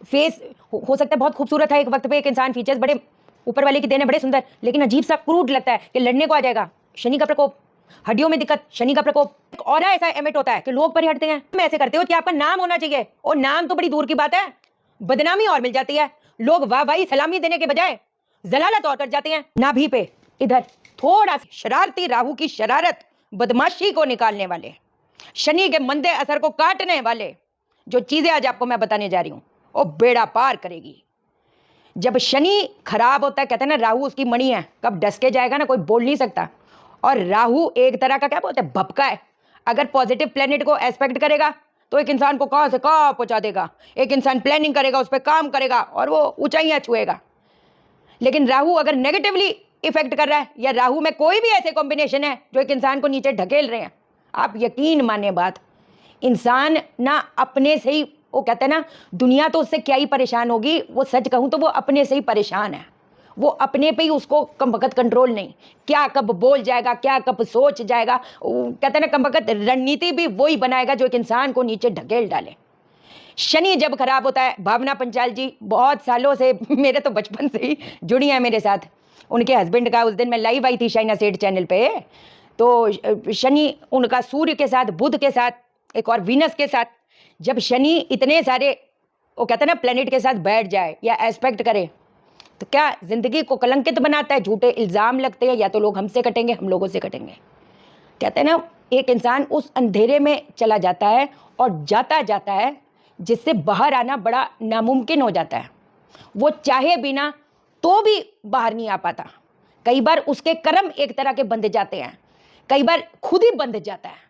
Face हो सकता है बहुत खूबसूरत है एक वक्त पे एक इंसान, फीचर्स बड़े ऊपर वाले की देने बड़े सुंदर, लेकिन अजीब सा क्रूड लगता है कि लड़ने को आ जाएगा, शनि का प्रकोप, हड्डियों में दिक्कत, शनि का प्रकोप। और ऐसा एमिट होता है कि लोग पर हटते हैं। तुम ऐसे करते हो कि आपका नाम होना चाहिए, और नाम तो बड़ी दूर की बात है, बदनामी और मिल जाती है। लोग वाह वाही सलामी देने के बजाय जलालत और कर जाते हैं। नाभि पे इधर थोड़ा शरारती राहु की शरारत, बदमाशी को निकालने वाले, शनि के मंदे असर को काटने वाले जो चीजें आज आपको मैं बताने जा रही हूं, वो बेड़ा पार करेगी। जब शनि खराब होता है, कहते हैं ना राहु उसकी मणि है, कब डस के जाएगा ना कोई बोल नहीं सकता। और राहु एक तरह का क्या बोलते हैं, भपका है। अगर पॉजिटिव प्लेनेट को एस्पेक्ट करेगा तो एक इंसान को कहां से कहां पहुंचा देगा। एक इंसान प्लानिंग करेगा, उस पर काम करेगा और वो ऊंचाइयां छुएगा। लेकिन राहु अगर नेगेटिवली इफेक्ट कर रहा है, या राहु में कोई भी ऐसे कॉम्बिनेशन है जो एक इंसान को नीचे ढकेल रहे हैं, आप यकीन माने बात, इंसान ना अपने से ही, वो कहते हैं ना दुनिया तो उससे क्या ही परेशान होगी, वो सच कहूं तो वो अपने से ही परेशान है। वो अपने पे ही उसको कम वक्त कंट्रोल नहीं, क्या कब बोल जाएगा, क्या कब सोच जाएगा। कहते हैं ना कम वक्त रणनीति भी वही बनाएगा जो एक इंसान को नीचे ढकेल डाले। शनि जब खराब होता है, भावना पंचाल जी बहुत सालों से मेरे तो बचपन से ही जुड़ी है मेरे साथ, उनके हस्बैंड का उस दिन मैं लाइव आई थी शाइना सेठ चैनल पे। तो शनि उनका सूर्य के साथ, बुध के साथ, एक और वीनस के साथ, जब शनि इतने सारे वो कहते हैं ना प्लेनेट के साथ बैठ जाए या एस्पेक्ट करे तो क्या जिंदगी को कलंकित बनाता है। झूठे इल्जाम लगते हैं, या तो लोग हमसे कटेंगे, हम लोगों से कटेंगे। कहते हैं ना एक इंसान उस अंधेरे में चला जाता है और जाता जाता है जिससे बाहर आना बड़ा नामुमकिन हो जाता है। वो चाहे बिना तो भी बाहर नहीं आ पाता। कई बार उसके कर्म एक तरह के बंध जाते हैं, कई बार खुद ही बंध जाता है।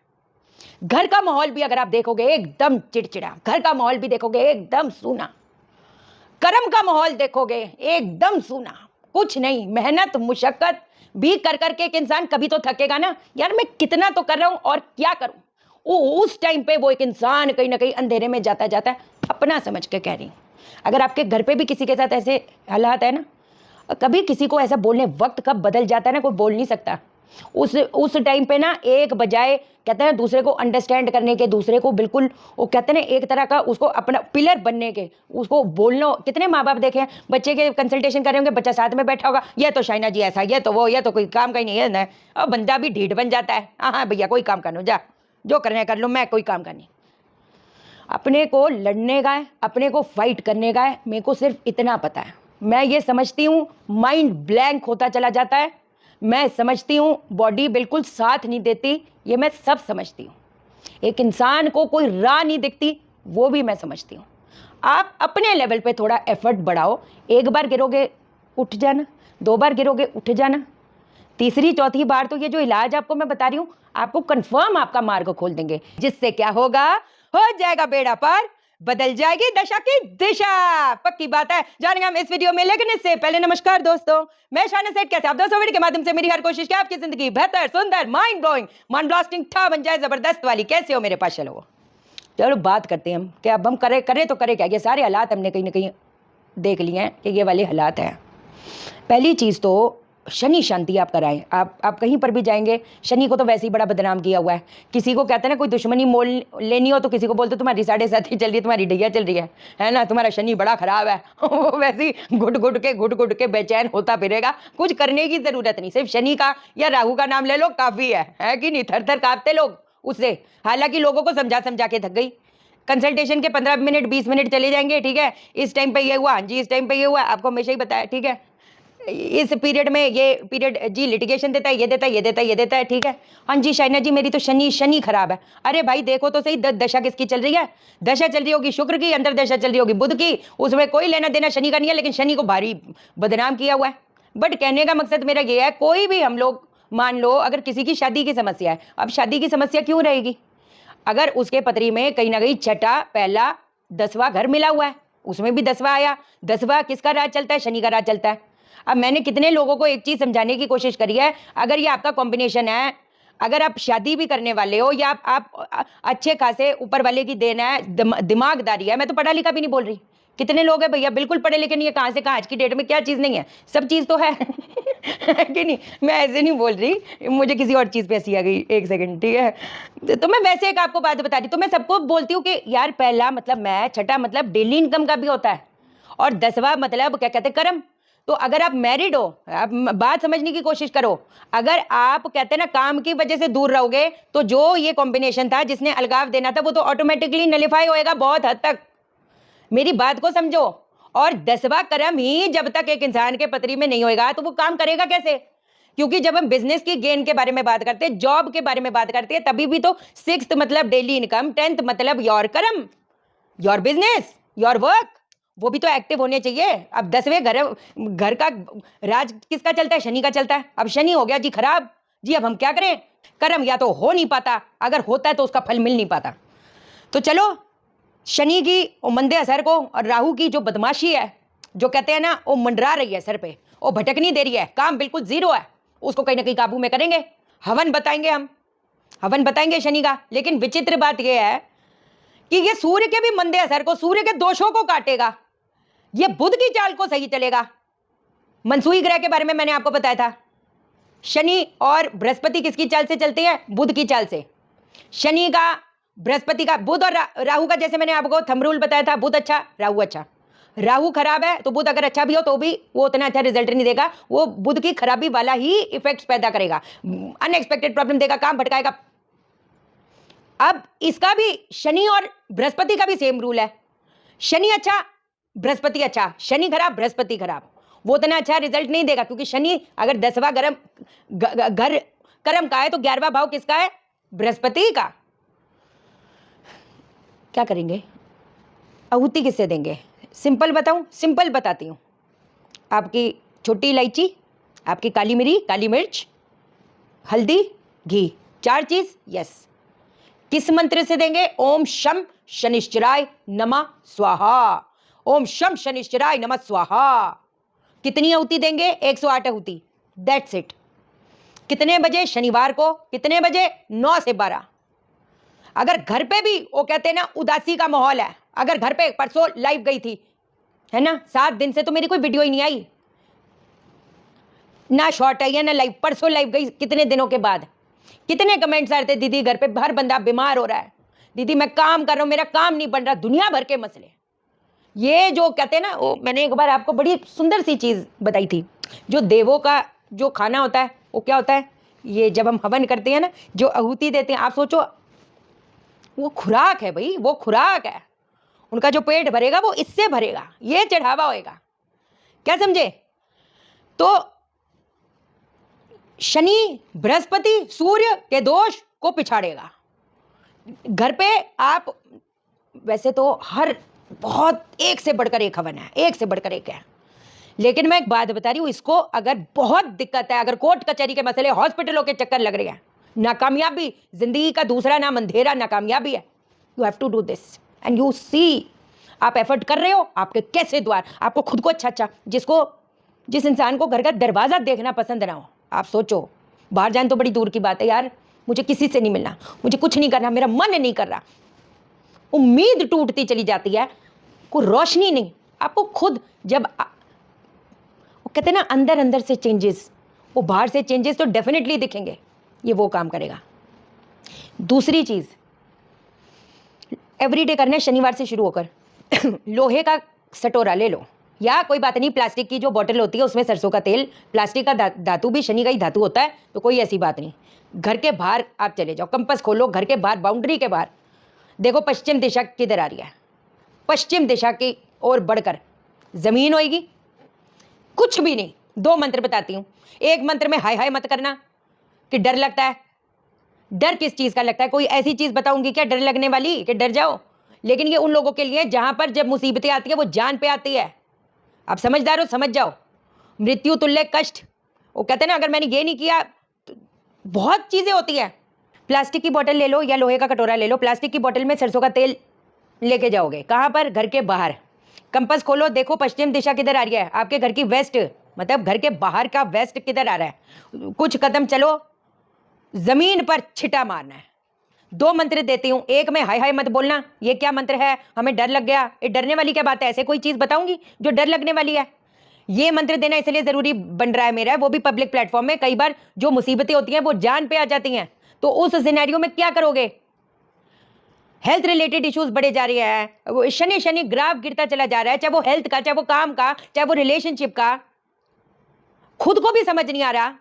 घर का माहौल भी अगर आप देखोगे एकदम चिड़चिड़ा, घर का माहौल भी देखोगे एकदम सूना, कर्म का माहौल देखोगे एकदम सूना, कुछ नहीं। मेहनत मुशक्कत भी कर करके एक इंसान कभी तो थकेगा ना, यार मैं कितना तो कर रहा हूं और क्या करूं। उस टाइम पे वो एक इंसान कहीं ना कहीं अंधेरे में जाता जाता है। अपना समझ के कह रही हूं, अगर आपके घर पे भी किसी के साथ ऐसे हालात है ना, कभी किसी को ऐसा बोलने वक्त कब बदल जाता है ना, कोई बोल नहीं सकता। उस टाइम पे ना एक बजाय कहते हैं दूसरे को अंडरस्टैंड करने के, दूसरे को बिल्कुल वो कहते हैं ना एक तरह का उसको अपना पिलर बनने के, उसको बोलना। कितने माँ बाप देखे हैं बच्चे के कंसल्टेशन कर रहे होंगे, बच्चा साथ में बैठा होगा, ये तो शाइना जी ऐसा, ये तो वो, ये तो कोई काम का ही नहीं है ना। अब बंदा भी ढीठ बन जाता है, हाँ हाँ भैया कोई काम कर लो, जा जो करना कर लो, मैं कोई काम करनी। अपने को लड़ने का है, अपने को फाइट करने का है। मेरे को सिर्फ इतना पता है, मैं ये समझती हूँ माइंड ब्लैंक होता चला जाता है। मैं समझती हूँ बॉडी बिल्कुल साथ नहीं देती, ये मैं सब समझती हूँ। एक इंसान को कोई राह नहीं दिखती, वो भी मैं समझती हूँ। आप अपने लेवल पे थोड़ा एफर्ट बढ़ाओ। एक बार गिरोगे उठ जाना, दो बार गिरोगे उठ जाना, तीसरी चौथी बार तो ये जो इलाज आपको मैं बता रही हूँ आपको कंफर्म आपका मार्ग खोल देंगे, जिससे क्या होगा, हो जाएगा बेड़ा पार, बदल जाएगी दशा की दिशा। पक्की बात है, जानेंगे हम इस वीडियो में। लेकिन इससे पहले नमस्कार दोस्तों, मैं शाइना सेठ। कैसे आप दोस्तों, वीडियो के माध्यम से मेरी हर कोशिश है आपकी जिंदगी बेहतर, सुंदर, माइंड ब्लोइंग, माइंड ब्लास्टिंग था बन जाए, जबरदस्त वाली। कैसे हो मेरे पास, चलो चलो बात करते हैं हम कि अब हम करें तो करें क्या। ये सारे हालात हमने कहीं ना कहीं देख लिए हैं कि ये वाले हालात हैं। पहली चीज तो शनि शांति आप कराएं। आप कहीं पर भी जाएंगे, शनि को तो वैसे ही बड़ा बदनाम किया हुआ है। किसी को कहते हैं ना कोई दुश्मनी मोल लेनी हो तो किसी को बोलते तुम्हारी 7.5 चल रही है, तुम्हारी ढैया चल रही है ना, तुम्हारा शनि बड़ा खराब है। वो वैसे ही घुट घुट के बेचैन होता फिरेगा। कुछ करने की जरूरत नहीं, सिर्फ शनि का या राहु का नाम ले लो काफी है कि नहीं। थर थर कांपते लोग उससे। हालांकि लोगों को समझा समझा के थक गई। कंसल्टेशन के 15 मिनट 20 मिनट चले जाएंगे, ठीक है, इस टाइम पे ये हुआ, हाँ जी इस टाइम पे ये हुआ, आपको हमेशा ही बताया, ठीक है, इस पीरियड में ये पीरियड जी लिटिगेशन देता है, ये देता है, ये देता है, ये देता है, ठीक है। हाँ जी शाइना जी मेरी तो शनि खराब है। अरे भाई देखो तो सही, दशा किसकी चल रही है। दशा चल रही होगी शुक्र की, अंदर दशा चल रही होगी बुध की, उसमें कोई लेना देना शनि का नहीं है, लेकिन शनि को भारी बदनाम किया हुआ है। बट कहने का मकसद मेरा ये है, कोई भी हम लोग मान लो अगर किसी की शादी की समस्या है, अब शादी की समस्या क्यों रहेगी, अगर उसके पत्री में कहीं ना कहीं छठा पहला 10वां घर मिला हुआ है, उसमें भी 10वां आया। 10वां किसका राज चलता है, शनि का राज चलता है। अब मैंने कितने लोगों को एक चीज समझाने की कोशिश करी है, अगर ये आपका कॉम्बिनेशन है, अगर आप शादी भी करने वाले हो या आप अच्छे खासे ऊपर वाले की देन है, दिमागदारी है, मैं तो पढ़ा लिखा भी नहीं बोल रही, कितने लोग हैं भैया बिल्कुल पढ़े लिखे नहीं है, कहाँ से कहाँ, आज की डेट में क्या चीज़ नहीं है, सब चीज़ तो है है कि नहीं। मैं ऐसे नहीं बोल रही, मुझे किसी और चीज़ पे हंसी आ गई, एक सेकंड, ठीक है। तो मैं वैसे एक आपको बात बता रही, तो मैं सबको बोलती हूँ कि यार पहला मतलब मैं, छठा मतलब डेली इनकम का भी होता है, और 10वां मतलब क्या कहते हैं, कर्म। तो अगर आप मैरिड हो, आप बात समझने की कोशिश करो, अगर आप कहते हैं ना काम की वजह से दूर रहोगे, तो जो ये कॉम्बिनेशन था जिसने अलगाव देना था वो तो ऑटोमेटिकली नलिफाई होएगा बहुत हद तक। मेरी बात को समझो। और 10वां कर्म ही जब तक एक इंसान के पत्री में नहीं होएगा तो वो काम करेगा कैसे? क्योंकि जब हम बिजनेस की गेन के बारे में बात करते हैं, जॉब के बारे में बात करते हैं, तभी भी तो 6th मतलब डेली इनकम, 10th मतलब योर कर्म, योर बिजनेस, योर वर्क, वो भी तो एक्टिव होने चाहिए। अब 10वें घर का राज किसका चलता है? शनि का चलता है। अब शनि हो गया जी खराब, जी अब हम क्या करें? कर्म या तो हो नहीं पाता, अगर होता है तो उसका फल मिल नहीं पाता। तो चलो, शनि की वो मंदे असर को और राहु की जो बदमाशी है, जो कहते हैं ना वो मंडरा रही है सर पे, वो भटक नहीं दे रही है, काम बिल्कुल जीरो है, उसको कहीं ना कहीं काबू में करेंगे। हवन बताएंगे हम, हवन बताएंगे शनि का। लेकिन विचित्र बात यह है कि ये सूर्य के भी मंदे असर को, सूर्य के दोषों को काटेगा, ये बुध की चाल को सही चलेगा। मनसूई ग्रह के बारे में मैंने आपको बताया था, शनि और बृहस्पति किसकी चाल से चलते हैं? बुध की चाल से। शनि का, बृहस्पति का, बुध और राहु का, जैसे मैंने आपको थंब रूल बताया था, बुध अच्छा राहु अच्छा। राहु खराब है तो बुध अगर अच्छा भी हो तो भी वो उतना अच्छा रिजल्ट नहीं देगा, वो बुध की खराबी वाला ही इफेक्ट्स पैदा करेगा, अनएक्सपेक्टेड प्रॉब्लम देगा, काम भटकाएगा। अब इसका भी शनि और बृहस्पति का भी सेम रूल है, शनि अच्छा बृहस्पति अच्छा, शनि खराब बृहस्पति खराब, वो उतना अच्छा रिजल्ट नहीं देगा। क्योंकि शनि अगर 10वां घर कर्म का है तो 11वां भाव किसका है? बृहस्पति का। क्या करेंगे? आहुति किससे देंगे? सिंपल बताऊं? सिंपल बताती हूं। आपकी छोटी इलायची, आपकी काली मिरी, काली मिर्च, हल्दी, घी, 4 चीज। यस। किस मंत्र से देंगे? ओम शम शनिश्चराय नमः स्वाहा, ओम शम शनिश्चराय नमः स्वाहा। कितनी आहुति देंगे? 108 आहुति, दैट्स इट। कितने बजे? शनिवार को। कितने बजे? 9 से 12। अगर घर पे भी वो कहते हैं ना उदासी का माहौल है, अगर घर पे परसों लाइव गई थी, है ना, 7 दिन से तो मेरी कोई वीडियो ही नहीं आई, ना शॉर्ट आई है ना लाइव, परसों लाइव गई कितने दिनों के बाद। कितने कमेंट्स आ रहे थे, दीदी घर पे हर बंदा बीमार हो रहा है, दीदी मैं काम कर रहा हूं मेरा काम नहीं बन रहा, दुनिया भर के मसले। ये जो कहते हैं ना, वो मैंने एक बार आपको बड़ी सुंदर सी चीज बताई थी, जो देवों का जो खाना होता है वो क्या होता है? ये जब हम हवन करते हैं ना, जो आहुति देते हैं, आप सोचो वो खुराक है भाई, वो खुराक है। उनका जो पेट भरेगा वो इससे भरेगा, ये चढ़ावा होएगा। क्या समझे? तो शनि, बृहस्पति, सूर्य के दोष को पिछाड़ेगा। घर पे आप वैसे तो हर बहुत एक से बढ़कर एक हवन है, एक से बढ़कर एक है, लेकिन मैं एक बात बता रही हूं, इसको अगर बहुत दिक्कत है, अगर कोर्ट कचहरी के मसले, हॉस्पिटलों के चक्कर लग रहे हैं, नाकामयाबी जिंदगी का दूसरा नाम अंधेरा नाकामयाबी है, you have to do this and you see. आप एफर्ट कर रहे हो, आपके कैसे द्वार, आपको खुद को अच्छा अच्छा, जिस इंसान को घर का दरवाजा देखना पसंद ना हो, आप सोचो, बाहर जाए तो बड़ी दूर की बात है यार, मुझे किसी से नहीं मिलना, मुझे कुछ नहीं करना, मेरा मन नहीं कर रहा, उम्मीद टूटती चली जाती है, कोई रोशनी नहीं। आपको खुद जब वो कहते हैं ना अंदर अंदर से चेंजेस, वो बाहर से चेंजेस तो डेफिनेटली दिखेंगे, ये वो काम करेगा। दूसरी चीज एवरीडे करना है, शनिवार से शुरू होकर लोहे का सटोरा ले लो, या कोई बात नहीं प्लास्टिक की जो बोतल होती है उसमें सरसों का तेल, प्लास्टिक का धातु भी शनि का ही धातु होता है, तो कोई ऐसी बात नहीं। घर के बाहर आप चले जाओ, कंपास खोलो, घर के बाहर बाउंड्री के बाहर देखो पश्चिम दिशा किधर आ रही है, पश्चिम दिशा की ओर बढ़कर जमीन होएगी, कुछ भी नहीं। 2 मंत्र बताती हूं, एक मंत्र में हाय हाय मत करना कि डर लगता है। डर किस चीज का लगता है? कोई ऐसी चीज बताऊंगी क्या डर लगने वाली कि डर जाओ? लेकिन ये उन लोगों के लिए जहां पर जब मुसीबतें आती है वो जान पे आती है। आप समझदार हो, समझ जाओ। मृत्यु तुल्य कष्ट, वो कहते हैं ना अगर मैंने ये नहीं किया तो बहुत चीजें होती है। प्लास्टिक की बोतल ले लो या लोहे का कटोरा ले लो, प्लास्टिक की बोतल में सरसों का तेल लेके जाओगे, कहां पर? घर के बाहर। कंपास खोलो, देखो पश्चिम दिशा किधर आ रही है, आपके घर की वेस्ट, मतलब घर के बाहर का वेस्ट किधर आ रहा है, कुछ कदम चलो, जमीन पर छिटा मारना है। 2 मंत्र देती हूँ। एक में हाय हाय मत बोलना, ये क्या मंत्र है, हमें डर लग गया, ये डरने वाली क्या बात है, ऐसे कोई चीज बताऊंगी जो डर लगने वाली है। ये मंत्र देना इसलिए जरूरी बन रहा है मेरा, वो भी पब्लिक प्लेटफॉर्म में। कई बार जो मुसीबतें होती हैं वो जान पे आ जाती हैं, तो उस सिनेरियो में क्या करोगे। हेल्थ रिलेटेड इश्यूज बढ़े जा रहे हैं, वो शनि शनि ग्राफ गिरता चला जा रहा है, चाहे वो हेल्थ का, चाहे वो काम का, चाहे वो रिलेशनशिप का, खुद को भी समझ नहीं आ रहा।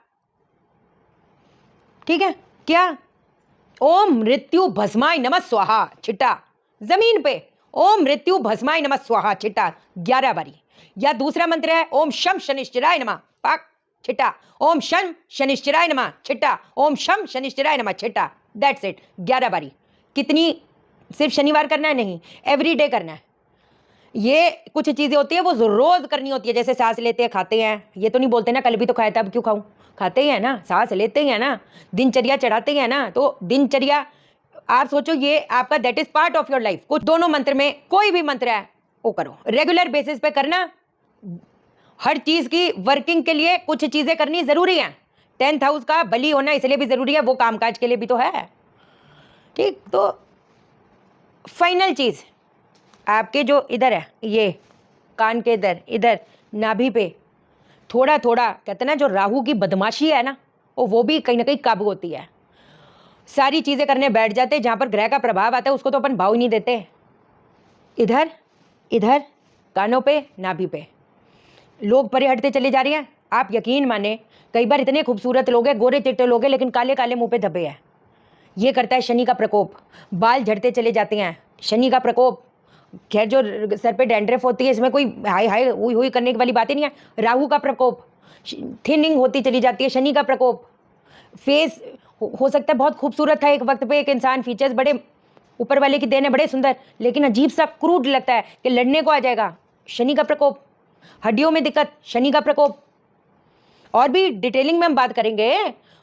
ठीक है, क्या ओम मृत्यु भस्माय नमः स्वाहा छिटा जमीन पे, ओम मृत्यु भस्माय नमः स्वाहा छिटा 11 बारी। या दूसरा मंत्र है ओम शम शनिश्चराय नमः पाक छिटा, ओम शम शनिश्चराय नमः छिटा, ओम शम शनिश्चराय नमः छिटा। दैट्स इट, 11 बारी। कितनी, सिर्फ शनिवार करना है नहीं, एवरी डे करना है। ये कुछ चीजें होती है वो रोज करनी होती है, जैसे सांस लेते हैं खाते हैं, ये तो नहीं बोलते ना कल भी तो खाया था अब क्यों खाऊं, खाते ही है ना, सांस लेते ही है ना, दिनचर्या चढ़ाते ही है ना, तो दिनचर्या आप सोचो ये आपका that is part of your life. कुछ दोनों मंत्र में कोई भी मंत्र है वो करो, रेगुलर बेसिस पे करना। हर चीज की वर्किंग के लिए कुछ चीजें करनी जरूरी है। 10th हाउस का बली होना इसलिए भी जरूरी है, वो कामकाज के लिए भी तो है। ठीक, तो फाइनल चीज आपके जो इधर है, ये कान के इधर, इधर नाभि पे थोड़ा थोड़ा कहते हैं ना, जो राहु की बदमाशी है ना, वो भी कहीं ना कहीं काबू होती है। सारी चीजें करने बैठ जाते, जहां पर ग्रह का प्रभाव आता है उसको तो अपन भाव ही नहीं देते। इधर इधर कानों पे, नाभि पे लोग परे हटते चले जा रहे हैं। आप यकीन माने, कई बार इतने खूबसूरत लोग हैं, गोरे चिट्टे लोग हैं, लेकिन काले काले मुंह पे धब्बे हैं। ये करता है शनि का प्रकोप, बाल झड़ते चले जाते हैं, शनि का प्रकोप। खैर जो सर पे डैंड्रफ होती है इसमें कोई हाय हाय हुई हुई करने वाली बातें नहीं है। राहु का प्रकोप, थिनिंग होती चली जाती है, शनि का प्रकोप। फेस हो सकता है बहुत खूबसूरत था एक वक्त पे एक इंसान, फीचर्स बड़े ऊपर वाले की देन है, बड़े सुंदर, लेकिन अजीब सा क्रूड लगता है कि लड़ने को आ जाएगा, शनि का प्रकोप। हड्डियों में दिक्कत, शनि का प्रकोप। और भी डिटेलिंग में हम बात करेंगे।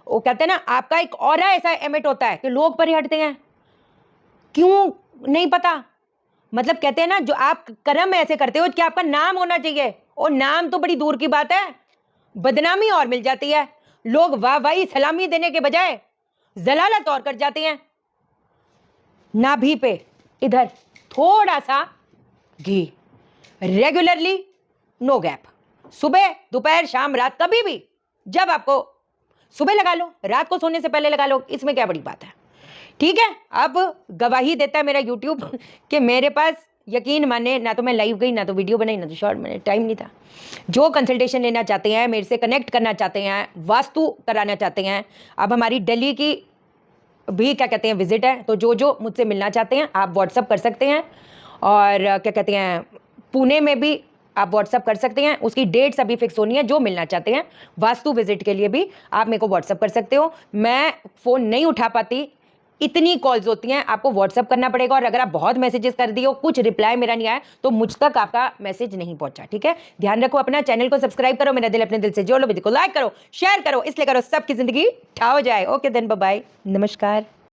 वो कहते हैं ना, आपका एक ऑरा ऐसा एमिट होता है कि लोग परे हटते हैं, क्यों नहीं पता। मतलब कहते हैं ना, जो आप कर्म ऐसे करते हो कि आपका नाम होना चाहिए, और नाम तो बड़ी दूर की बात है, बदनामी और मिल जाती है। लोग वाह वाही सलामी देने के बजाय जलालत और कर जाते हैं। नाभि पे इधर थोड़ा सा घी, रेगुलरली, नो गैप, सुबह दोपहर शाम रात, कभी भी, जब आपको, सुबह लगा लो, रात को सोने से पहले लगा लो, इसमें क्या बड़ी बात है। ठीक है, अब गवाही देता है मेरा यूट्यूब कि मेरे पास, यकीन माने, ना तो मैं लाइव गई, ना तो वीडियो बनाई, ना तो शॉर्ट मैंने, टाइम नहीं था। जो कंसल्टेशन लेना चाहते हैं, मेरे से कनेक्ट करना चाहते हैं, वास्तु कराना चाहते हैं, अब हमारी दिल्ली की भी क्या कहते हैं विजिट है, तो जो जो मुझसे मिलना चाहते हैं आप व्हाट्सअप कर सकते हैं। और क्या कहते हैं पुणे में भी आप व्हाट्सअप कर सकते हैं, उसकी डेट्स अभी फिक्स होनी है। जो मिलना चाहते हैं वास्तु विजिट के लिए भी आप मेरे को व्हाट्सअप कर सकते हो। मैं फ़ोन नहीं उठा पाती, इतनी कॉल्स होती हैं, आपको व्हाट्सअप करना पड़ेगा। और अगर आप बहुत मैसेजेस कर दिए हो, कुछ रिप्लाई मेरा नहीं आया, तो मुझ तक आपका मैसेज नहीं पहुंचा। ठीक है, ध्यान रखो अपना, चैनल को सब्सक्राइब करो, मेरा दिल अपने दिल से जोड़ लो, वीडियो को लाइक करो, शेयर करो, इसलिए करो सबकी जिंदगी ठा हो जाए। ओके देन, बाय बाय, नमस्कार।